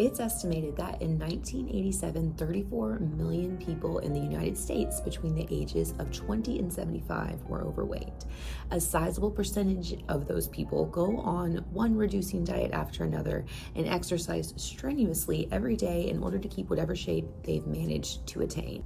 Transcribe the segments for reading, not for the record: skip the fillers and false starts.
It's estimated that in 1987, 34 million people in the United States between the ages of 20 and 75 were overweight. A sizable percentage of those people go on one reducing diet after another and exercise strenuously every day in order to keep whatever shape they've managed to attain.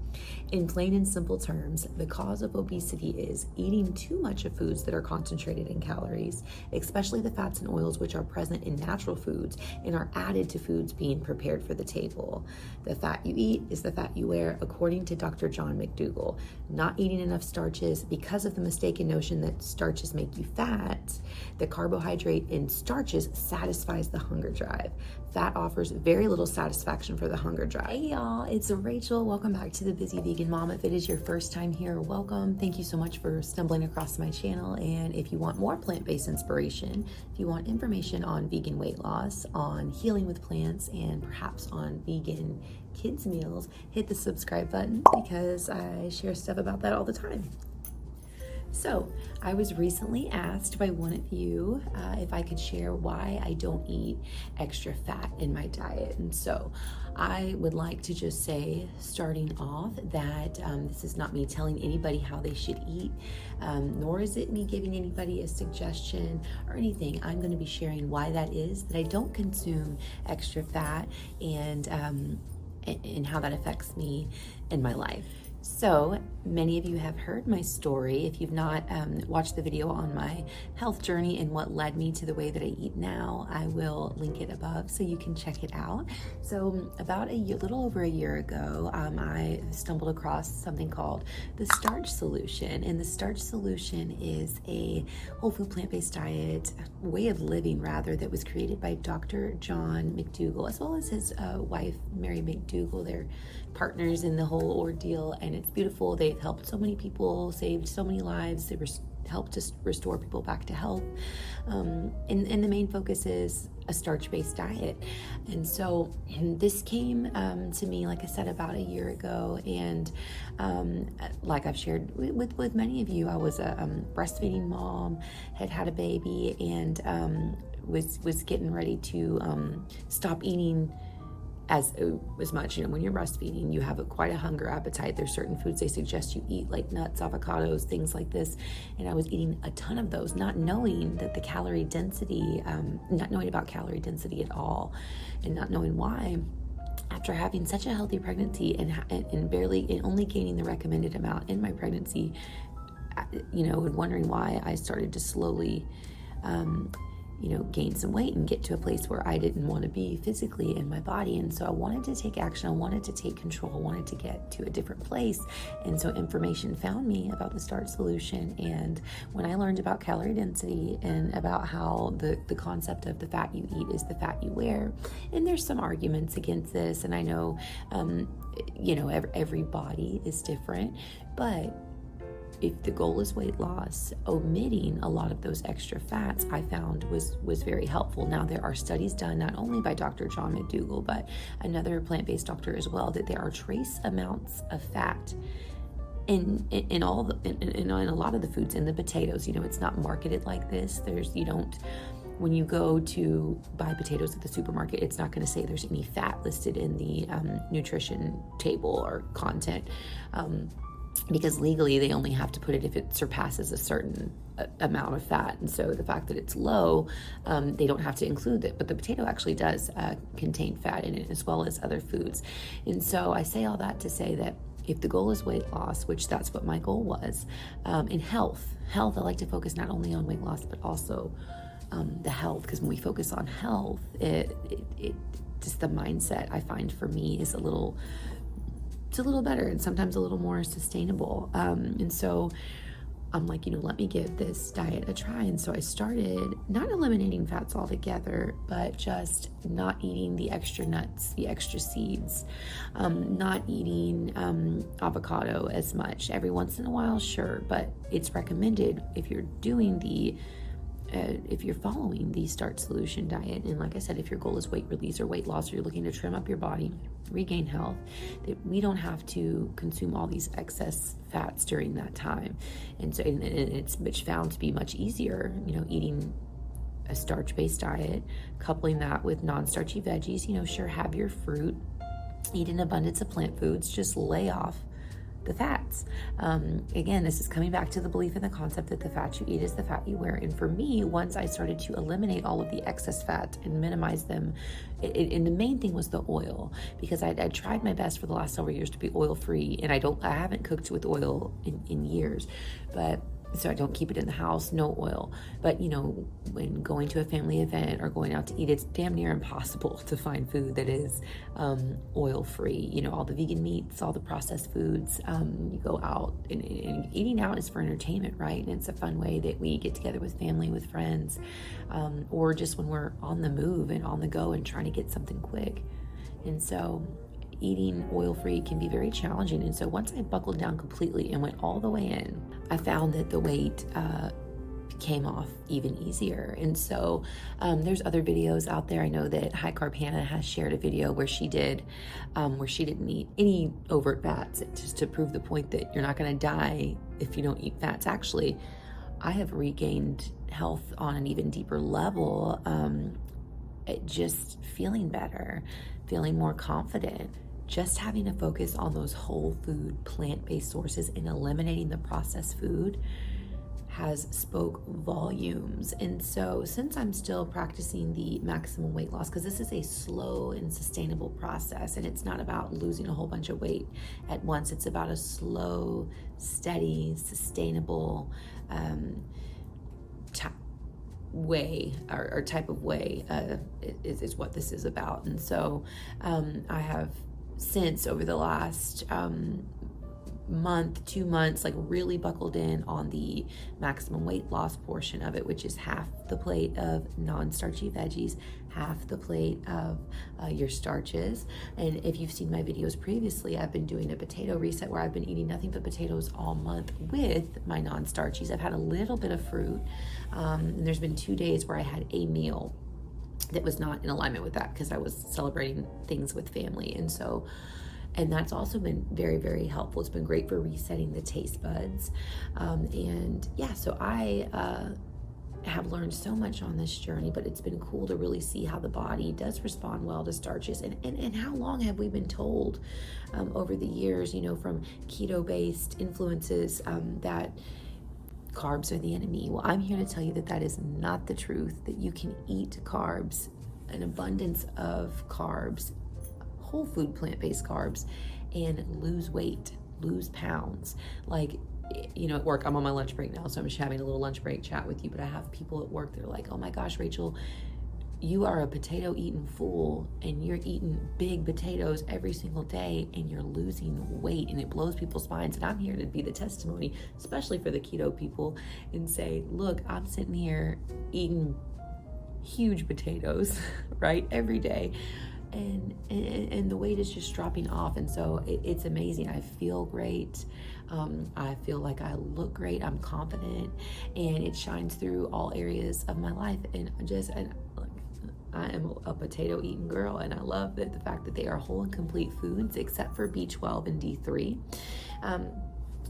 In plain and simple terms, the cause of obesity is eating too much of foods that are concentrated in calories, especially the fats and oils which are present in natural foods and are added to foods being prepared for the table. The fat you eat is the fat you wear, according to Dr. John McDougall. Not eating enough starches because of the mistaken notion that starches make you fat. The carbohydrate in starches satisfies the hunger drive. Fat offers very little satisfaction for the hunger drive. Hey y'all, it's Rachel. Welcome back to the Busy Vegan Mom. If it is your first time here, welcome. Thank you so much for stumbling across my channel. And if you want more plant-based inspiration, if you want information on vegan weight loss, on healing with plants, and perhaps on vegan kids meals, hit the subscribe button because I share stuff about that all the time. So I was recently asked by one of you if I could share why I don't eat extra fat in my diet. And so I would like to just say, starting off, that this is not me telling anybody how they should eat, nor is it me giving anybody a suggestion or anything. I'm going to be sharing why that is, that I don't consume extra fat, and how that affects me in my life. So many of you have heard my story. If you've not watched the video on my health journey and what led me to the way that I eat now, I will link it above so you can check it out. So about little over a year ago, I stumbled across something called the Starch Solution. And the Starch Solution is a whole food plant-based diet, way of living rather, that was created by Dr. John McDougall, as well as his wife, Mary McDougall. They're partners in the whole ordeal, and it's beautiful. They've helped so many people, saved so many lives. They helped to restore people back to health. And the main focus is a starch-based diet. And so this came to me, like I said, about a year ago. And like I've shared with many of you, I was a breastfeeding mom, had a baby, and was getting ready to stop eating as much. When you're breastfeeding, you have quite a hunger appetite. There's certain foods they suggest you eat, like nuts, avocados, things like this. And I was eating a ton of those, not knowing that the calorie density, not knowing about calorie density at all, and not knowing why. After having such a healthy pregnancy and only gaining the recommended amount in my pregnancy, and wondering why I started to slowly gain some weight and get to a place where I didn't want to be physically in my body. And so I wanted to take action. I wanted to take control. I wanted to get to a different place. And so information found me about the Starch Solution. And when I learned about calorie density and about how the concept of the fat you eat is the fat you wear, and there's some arguments against this. And I know, every body is different, but if the goal is weight loss, omitting a lot of those extra fats, I found was very helpful. Now, there are studies done not only by Dr. John McDougall, but another plant-based doctor as well, that there are trace amounts of fat in a lot of the foods. In the potatoes, it's not marketed like this. When you go to buy potatoes at the supermarket, it's not going to say there's any fat listed in the nutrition table or content. Because legally they only have to put it if it surpasses a certain amount of fat. And so the fact that it's low, they don't have to include it. But the potato actually does contain fat in it, as well as other foods. And so I say all that to say that if the goal is weight loss, which that's what my goal was, in health, I like to focus not only on weight loss, but also the health. Because when we focus on health, it just the mindset, I find, for me, is a little better and sometimes a little more sustainable. And so I'm like, let me give this diet a try. And so I started not eliminating fats altogether, but just not eating the extra nuts, the extra seeds, not eating avocado as much. Every once in a while, sure, but it's recommended if you're doing if you're following the Starch Solution diet. And like I said, if your goal is weight release or weight loss, or you're looking to trim up your body, regain health, that we don't have to consume all these excess fats during that time. And so it's found to be much easier, eating a starch-based diet, coupling that with non-starchy veggies. Sure, have your fruit, eat an abundance of plant foods, just lay off the fats. Again, this is coming back to the belief and the concept that the fat you eat is the fat you wear. And for me, once I started to eliminate all of the excess fat and minimize them, and the main thing was the oil, because I tried my best for the last several years to be oil free, and I haven't cooked with oil in years, but so I don't keep it in the house, no oil. But when going to a family event or going out to eat, it's damn near impossible to find food that is oil free. All the vegan meats, all the processed foods. You go out, and eating out is for entertainment, right? And it's a fun way that we get together with family, with friends, or just when we're on the move and on the go and trying to get something quick. And so eating oil-free can be very challenging. And so once I buckled down completely and went all the way in, I found that the weight came off even easier. And so there's other videos out there. I know that High Carb Hannah has shared a video where she didn't eat any overt fats, just to prove the point that you're not going to die if you don't eat fats. Actually, I have regained health on an even deeper level, just feeling better, feeling more confident. Just having a focus on those whole food, plant-based sources and eliminating the processed food has spoke volumes. And so since I'm still practicing the maximum weight loss, because this is a slow and sustainable process, and it's not about losing a whole bunch of weight at once, it's about a slow, steady, sustainable way or type of way is what this is about. And so I have since, over the last month, 2 months, like really buckled in on the maximum weight loss portion of it, which is half the plate of non-starchy veggies, half the plate of your starches. And if you've seen my videos previously, I've been doing a potato reset where I've been eating nothing but potatoes all month with my non-starchies. I've had a little bit of fruit, and there's been 2 days where I had a meal that was not in alignment with that because I was celebrating things with family. And that's also been very, very helpful. It's been great for resetting the taste buds. So I have learned so much on this journey, but it's been cool to really see how the body does respond well to starches. And how long have we been told over the years, from keto-based influences, that carbs are the enemy? Well, I'm here to tell you that that is not the truth, that you can eat carbs, an abundance of carbs, whole food plant-based carbs, and lose weight, lose pounds. Like, at work, I'm on my lunch break now, so I'm just having a little lunch break chat with you, but I have people at work that are like, oh my gosh, Rachel, you are a potato eating fool, and you're eating big potatoes every single day, and you're losing weight, and it blows people's minds. And I'm here to be the testimony, especially for the keto people, and say, look, I'm sitting here eating huge potatoes, right, every day, and the weight is just dropping off. And so it's amazing. I feel great. I feel like I look great. I'm confident, and it shines through all areas of my life. And I am a potato eating girl, and I love the fact that they are whole and complete foods except for B12 and D3.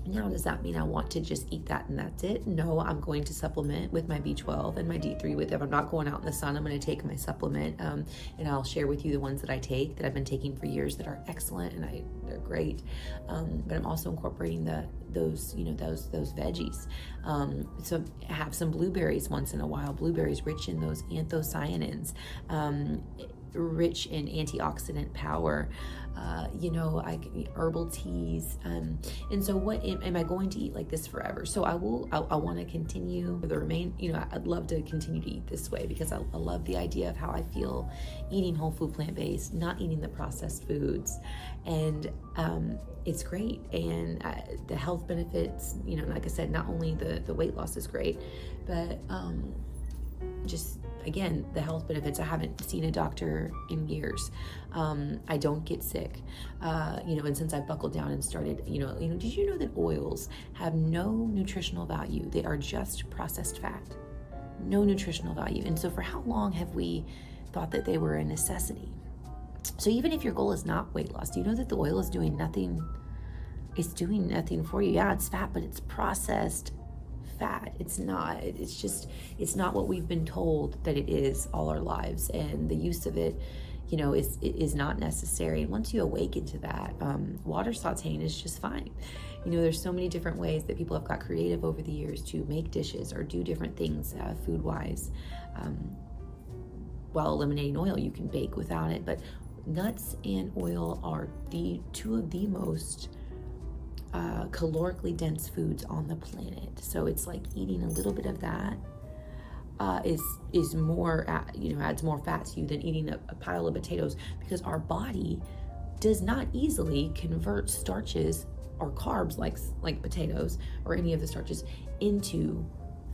Now, does that mean I want to just eat that and that's it? No, I'm going to supplement with my B12 and my D3 with. If I'm not going out in the sun, I'm going to take my supplement, and I'll share with you the ones that I take, that I've been taking for years, that are excellent, and they're great. But I'm also incorporating those veggies. So have some blueberries once in a while. Blueberries rich in those anthocyanins, rich in antioxidant power. I can eat herbal teas. And so what am I going to eat like this forever? So I want to continue for the I'd love to continue to eat this way, because I love the idea of how I feel eating whole food, plant-based, not eating the processed foods. And it's great. And the health benefits, like I said, not only the weight loss is great, but just, again, the health benefits. I haven't seen a doctor in years. I don't get sick. And since I buckled down and started, did you know that oils have no nutritional value? They are just processed fat. No nutritional value. And so for how long have we thought that they were a necessity? So even if your goal is not weight loss, do you know that the oil is doing nothing? It's doing nothing for you. Yeah, it's fat, but it's processed fat. It's not. It's not what we've been told that it is all our lives, and the use of it, is not necessary. And once you awaken to that, water sauteing is just fine. There's so many different ways that people have got creative over the years to make dishes or do different things food-wise. While eliminating oil, you can bake without it, but nuts and oil are the two of the most calorically dense foods on the planet. So it's like eating a little bit of that is more, adds more fat to you than eating a pile of potatoes, because our body does not easily convert starches or carbs like potatoes or any of the starches into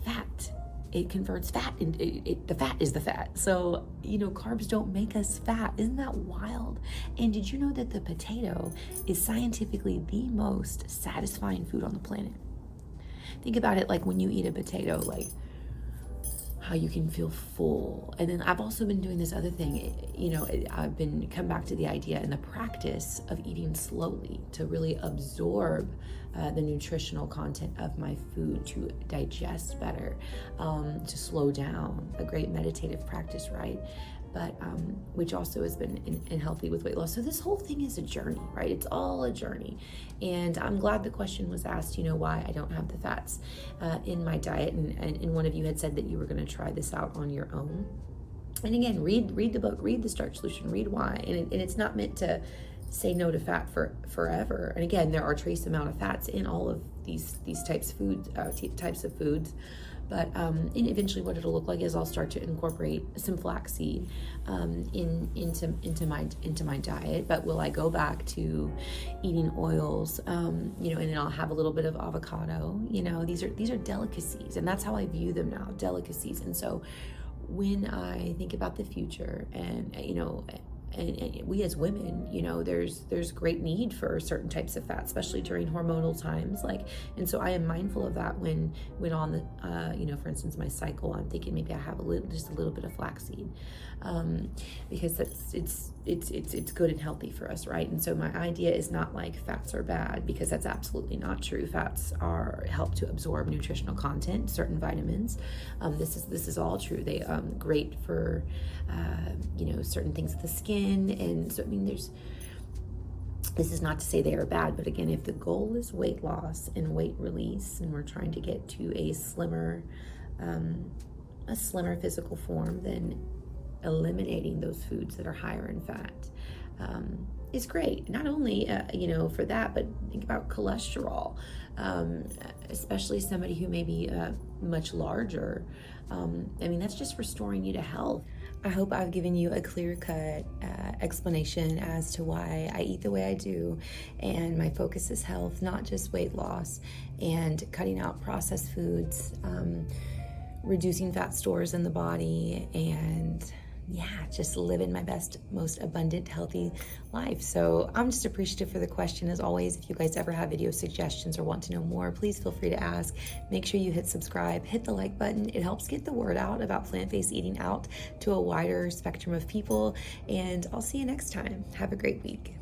fat. It converts fat, and the fat is the fat. So, carbs don't make us fat. Isn't that wild? And did you know that the potato is scientifically the most satisfying food on the planet? Think about it, like when you eat a potato, like how you can feel full. And then I've also been doing this other thing, I've been come back to the idea and the practice of eating slowly to really absorb the nutritional content of my food, to digest better, to slow down. A great meditative practice, right? But which also has been in healthy with weight loss. So this whole thing is a journey, right? It's all a journey. And I'm glad the question was asked, why I don't have the fats in my diet. And one of you had said that you were going to try this out on your own. And again, read the book, read The Starch Solution, read why. And it's not meant to say no to fat for forever. And again, there are trace amount of fats in all of these types of foods. But and eventually what it'll look like is I'll start to incorporate some flaxseed into my diet. But will I go back to eating oils, and then I'll have a little bit of avocado. These are delicacies, and that's how I view them now, delicacies. And so when I think about the future, and and we as women, there's great need for certain types of fat, especially during hormonal times. And so I am mindful of that when on the, for instance, my cycle, I'm thinking maybe I have just a little bit of flaxseed, because it's good and healthy for us, right? And so my idea is not like fats are bad, because that's absolutely not true. Fats help to absorb nutritional content, certain vitamins. This is all true. They great for certain things of the skin. And so, this is not to say they are bad, but again, if the goal is weight loss and weight release, and we're trying to get to a slimmer physical form, then eliminating those foods that are higher in fat is great. Not only, for that, but think about cholesterol, especially somebody who may be much larger. That's just restoring you to health. I hope I've given you a clear-cut explanation as to why I eat the way I do, and my focus is health, not just weight loss, and cutting out processed foods, reducing fat stores in the body, and just living my best, most abundant, healthy life. So I'm just appreciative for the question. As always, if you guys ever have video suggestions or want to know more, please feel free to ask. Make sure you hit subscribe, hit the like button. It helps get the word out about plant-based eating out to a wider spectrum of people. And I'll see you next time. Have a great week.